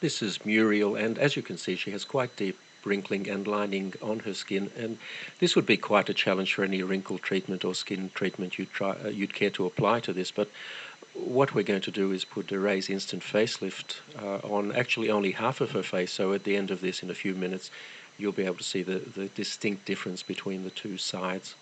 This is Muriel, and as you can see, she has quite deep wrinkling and lining on her skin, and this would be quite a challenge for any wrinkle treatment or skin treatment you'd care to apply to this. But what we're going to do is put a Raise Instant Facelift on actually only half of her face, so at the end of this, in a few minutes, you'll be able to see the distinct difference between the two sides.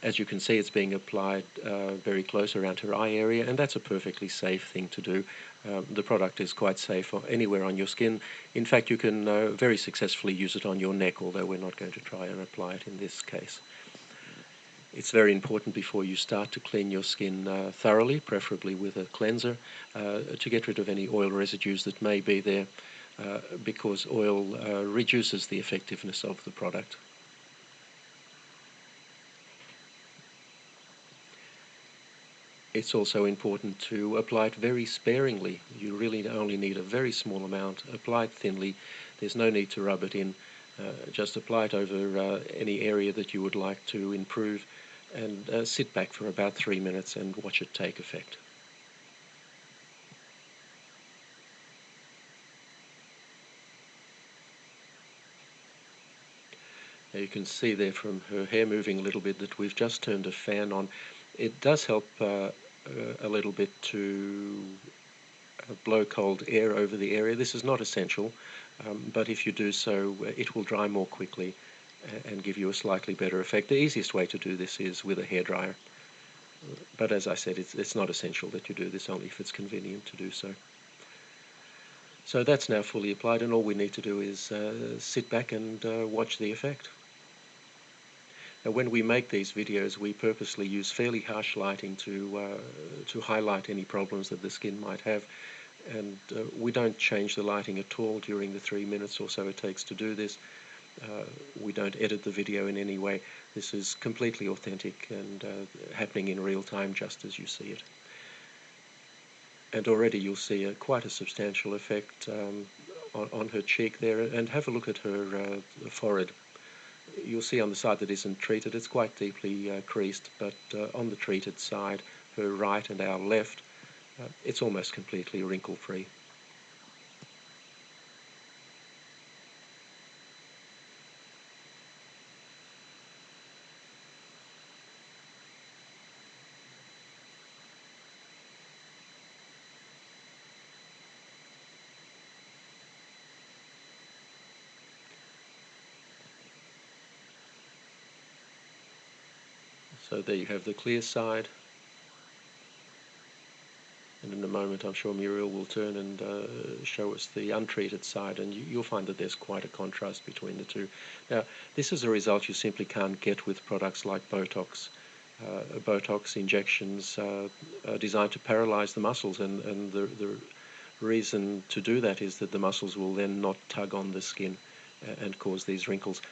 As you can see, it's being applied very close around her eye area, and that's a perfectly safe thing to do. The product is quite safe anywhere on your skin. In fact, you can very successfully use it on your neck, although we're not going to try and apply it in this case. It's very important before you start to clean your skin thoroughly, preferably with a cleanser, to get rid of any oil residues that may be there, because oil reduces the effectiveness of the product. It's also important to apply it very sparingly. You really only need a very small amount. Apply it thinly. There's no need to rub it in. Just apply it over any area that you would like to improve, and sit back for about 3 minutes and watch it take effect. Now you can see there from her hair moving a little bit that we've just turned a fan on. It does help a little bit to blow cold air over the area. This is not essential, but if you do so, it will dry more quickly and give you a slightly better effect. The easiest way to do this is with a hairdryer, but as I said, it's not essential that you do this, only if it's convenient to do so. So that's now fully applied, and all we need to do is sit back and watch the effect. Now, when we make these videos, we purposely use fairly harsh lighting to highlight any problems that the skin might have, and we don't change the lighting at all during the 3 minutes or so it takes to do this. We don't edit the video in any way. This is completely authentic and happening in real time, just as you see it. And already you'll see quite a substantial effect on her cheek there, and have a look at her forehead. You'll see on the side that isn't treated, it's quite deeply creased, but on the treated side, her right and our left, it's almost completely wrinkle-free. So there you have the clear side, and in a moment I'm sure Muriel will turn and show us the untreated side, and you'll find that there's quite a contrast between the two. Now, this is a result you simply can't get with products like Botox. Botox injections are designed to paralyze the muscles, and the reason to do that is that the muscles will then not tug on the skin and cause these wrinkles.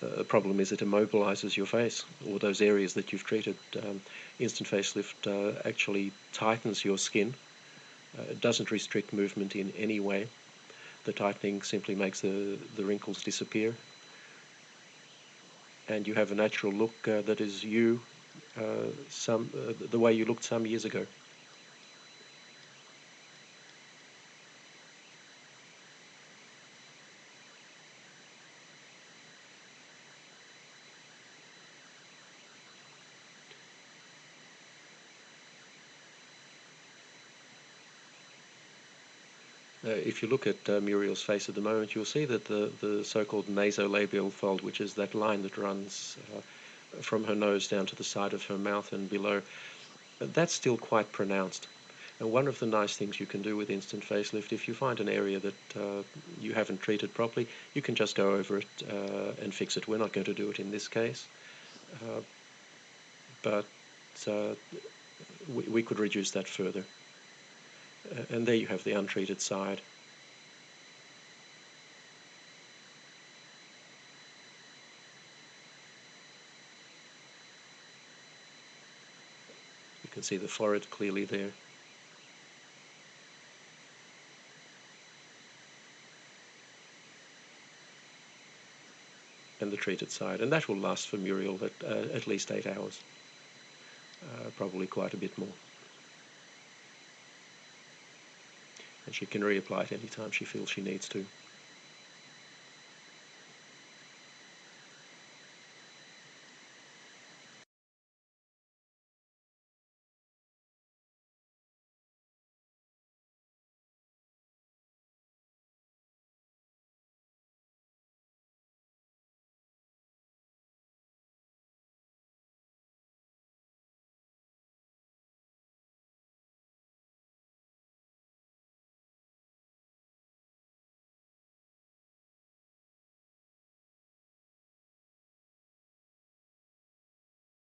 The problem is it immobilizes your face, or those areas that you've treated. Instant facelift actually tightens your skin. It doesn't restrict movement in any way. The tightening simply makes the wrinkles disappear, and you have a natural look that is you, the way you looked some years ago. If you look at Muriel's face at the moment, you'll see that the so-called nasolabial fold, which is that line that runs from her nose down to the side of her mouth and below, that's still quite pronounced. And one of the nice things you can do with instant facelift, if you find an area that you haven't treated properly, you can just go over it and fix it. We're not going to do it in this case, but we could reduce that further. And there you have the untreated side. You can see the forehead clearly there. And the treated side. And that will last for Muriel at least 8 hours. Probably quite a bit more. and she can reapply it anytime she feels she needs to.